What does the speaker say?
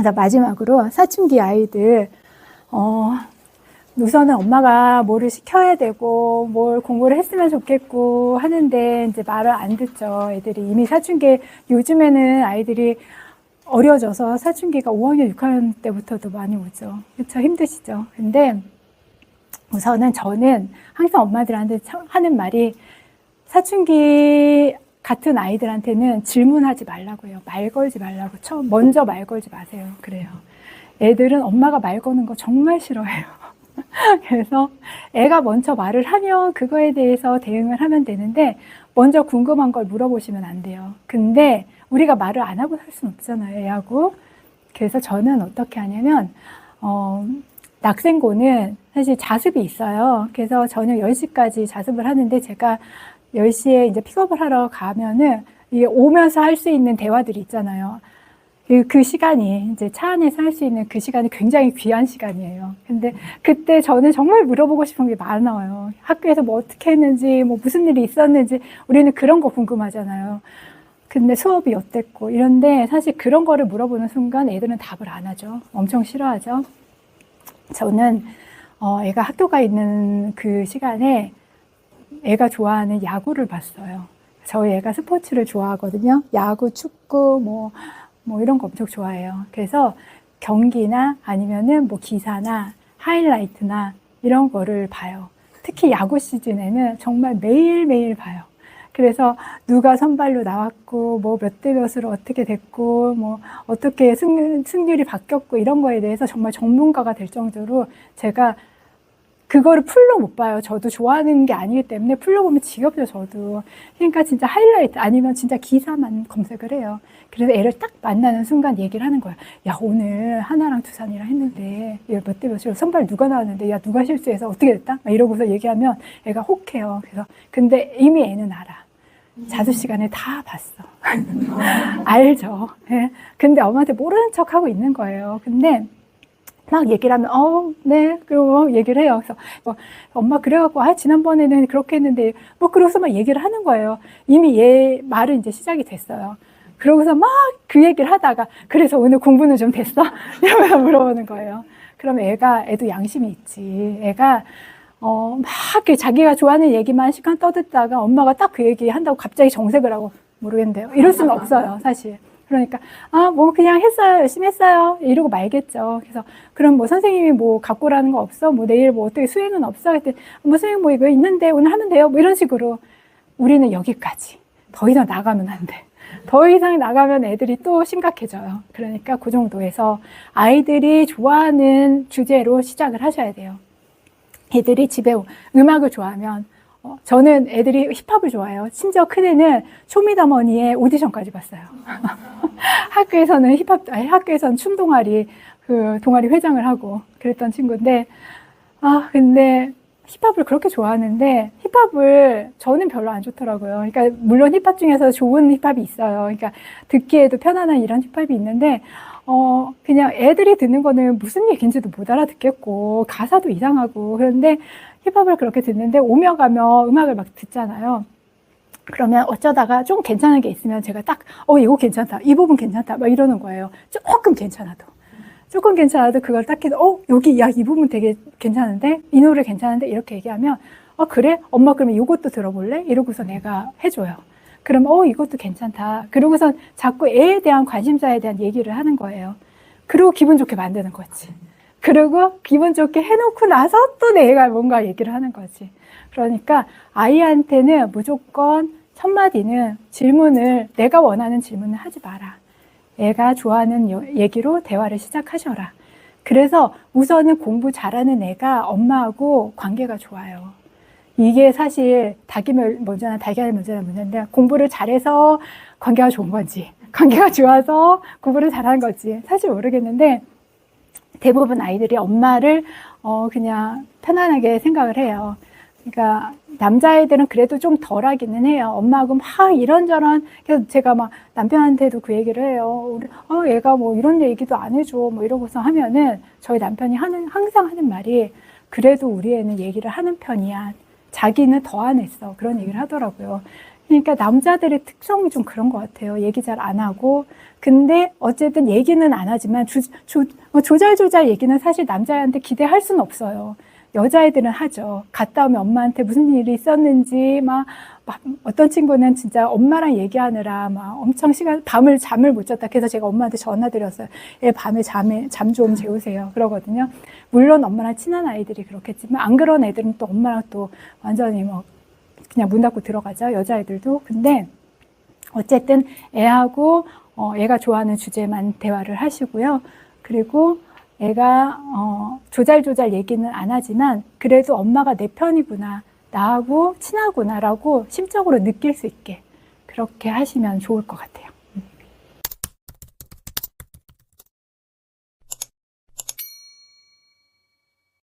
자, 마지막으로 사춘기 아이들, 우선은 엄마가 뭐를 시켜야 되고, 뭘 공부를 했으면 좋겠고 하는데, 이제 말을 안 듣죠. 애들이 이미 사춘기, 요즘에는 아이들이 어려져서 사춘기가 5학년, 6학년 때부터도 많이 오죠. 그쵸? 힘드시죠? 근데 우선은 저는 항상 엄마들한테 하는 말이 사춘기 같은 아이들한테는 질문하지 말라고요. 말 걸지 말라고. 먼저 말 걸지 마세요. 그래요. 애들은 엄마가 말 거는 거 정말 싫어해요. 그래서 애가 먼저 말을 하면 그거에 대해서 대응을 하면 되는데 먼저 궁금한 걸 물어보시면 안 돼요. 근데 우리가 말을 안 하고 살 수는 없잖아요, 애하고. 그래서 저는 어떻게 하냐면 낙생고는 사실 자습이 있어요. 그래서 저녁 10시까지 자습을 하는데 제가 10시에 이제 픽업을 하러 가면은 이게 오면서 할 수 있는 대화들이 있잖아요. 그 시간이 이제 차 안에서 할 수 있는 그 시간이 굉장히 귀한 시간이에요. 근데 그때 저는 정말 물어보고 싶은 게 많아요. 학교에서 뭐 어떻게 했는지, 뭐 무슨 일이 있었는지, 우리는 그런 거 궁금하잖아요. 근데 수업이 어땠고, 이런데 사실 그런 거를 물어보는 순간 애들은 답을 안 하죠. 엄청 싫어하죠. 저는, 애가 학교가 있는 그 시간에 애가 좋아하는 야구를 봤어요. 저희 애가 스포츠를 좋아하거든요. 야구, 축구, 뭐 이런 거 엄청 좋아해요. 그래서 경기나 아니면은 뭐 기사나 하이라이트나 이런 거를 봐요. 특히 야구 시즌에는 정말 매일매일 봐요. 그래서 누가 선발로 나왔고, 뭐 몇 대 몇으로 어떻게 됐고, 뭐 어떻게 승률이 바뀌었고 이런 거에 대해서 정말 전문가가 될 정도로 제가 그거를 풀로 못 봐요. 저도 좋아하는 게 아니기 때문에 풀로 보면 지겹죠, 저도. 그러니까 진짜 하이라이트 아니면 진짜 기사만 검색을 해요. 그래서 애를 딱 만나는 순간 얘기를 하는 거야. 야, 오늘 하나랑 두산이랑 했는데 몇 대 몇으로 선발 누가 나왔는데 야, 누가 실수해서 어떻게 됐다? 막 이러고서 얘기하면 애가 혹해요. 그래서 근데 이미 애는 알아. 자습 시간에 다 봤어. 알죠. 네. 근데 엄마한테 모르는 척 하고 있는 거예요. 근데 막 얘기를 하면, 네. 그리고 얘기를 해요. 그래서, 엄마, 그래갖고, 지난번에는 그렇게 했는데, 그러고서 막 얘기를 하는 거예요. 이미 얘 말은 이제 시작이 됐어요. 그러고서 막 그 얘기를 하다가, 그래서 오늘 공부는 좀 됐어? 이러면서 물어보는 거예요. 그러면 애도 양심이 있지. 애가, 막 자기가 좋아하는 얘기만 시간 떠듣다가 엄마가 딱 그 얘기 한다고 갑자기 정색을 하고, 모르겠는데요. 이럴 수는 없어요, 사실. 그러니까 뭐 그냥 했어요, 열심히 했어요 이러고 말겠죠. 그래서 그럼 뭐 선생님이 뭐 갖고 오라는 거 없어? 뭐 내일 뭐 어떻게 수행은 없어? 그랬더니 뭐 선생님 뭐 이거 있는데 오늘 하면 돼요. 뭐 이런 식으로 우리는 여기까지. 더 이상 나가면 안 돼. 더 이상 나가면 애들이 또 심각해져요. 그러니까 그 정도에서 아이들이 좋아하는 주제로 시작을 하셔야 돼요. 애들이 집에 음악을 좋아하면 저는 애들이 힙합을 좋아해요. 심지어 큰애는 쇼미더머니의 오디션까지 봤어요. 학교에서는 춤 동아리, 동아리 회장을 하고 그랬던 친구인데, 근데 힙합을 그렇게 좋아하는데, 힙합을 저는 별로 안 좋더라고요. 그러니까, 물론 힙합 중에서 좋은 힙합이 있어요. 그러니까, 듣기에도 편안한 이런 힙합이 있는데, 그냥 애들이 듣는 거는 무슨 얘기인지도 못 알아듣겠고, 가사도 이상하고, 그런데 힙합을 그렇게 듣는데, 오며 가며 음악을 막 듣잖아요. 그러면 어쩌다가 좀 괜찮은 게 있으면 제가 딱, 이거 괜찮다. 이 부분 괜찮다. 막 이러는 거예요. 조금 괜찮아도 그걸 딱 해서, 이 부분 되게 괜찮은데? 이 노래 괜찮은데? 이렇게 얘기하면, 그래? 엄마 그러면 이것도 들어볼래? 이러고서 내가 해줘요. 그럼, 이것도 괜찮다. 그러고선 자꾸 애에 대한 관심사에 대한 얘기를 하는 거예요. 그리고 기분 좋게 만드는 거지. 그리고 기분 좋게 해놓고 나서 또 내가 뭔가 얘기를 하는 거지. 그러니까 아이한테는 무조건 첫 마디는 내가 원하는 질문을 하지 마라. 애가 좋아하는 얘기로 대화를 시작하셔라. 그래서 우선은 공부 잘하는 애가 엄마하고 관계가 좋아요. 이게 사실 닭이 먼저나 달걀이 먼저나 문제인데 공부를 잘해서 관계가 좋은 건지 관계가 좋아서 공부를 잘하는 건지 사실 모르겠는데 대부분 아이들이 엄마를 그냥 편안하게 생각을 해요. 그러니까 남자애들은 그래도 좀 덜하기는 해요. 엄마하고 막 이런저런. 그래서 제가 막 남편한테도 그 얘기를 해요. 얘가 뭐 이런 얘기도 안 해줘. 뭐 이러고서 하면은 저희 남편이 항상 하는 말이 그래도 우리 애는 얘기를 하는 편이야. 자기는 더 안 했어. 그런 얘기를 하더라고요. 그러니까 남자들의 특성이 좀 그런 것 같아요. 얘기 잘 안 하고. 근데 어쨌든 얘기는 안 하지만 조잘조잘 얘기는 사실 남자한테 기대할 수는 없어요. 여자애들은 하죠. 갔다 오면 엄마한테 무슨 일이 있었는지 막 어떤 친구는 진짜 엄마랑 얘기하느라 막 엄청 밤을 잠을 못 잤다. 그래서 제가 엄마한테 전화 드렸어요. 얘 밤에 잠 좀 재우세요. 그러거든요. 물론 엄마랑 친한 아이들이 그렇겠지만 안 그런 애들은 또 엄마랑 또 완전히 뭐 그냥 문 닫고 들어가죠. 여자애들도. 근데 어쨌든 애하고 애가 좋아하는 주제만 대화를 하시고요. 그리고 애가 조잘조잘 얘기는 안 하지만 그래도 엄마가 내 편이구나, 나하고 친하구나라고 심적으로 느낄 수 있게 그렇게 하시면 좋을 것 같아요.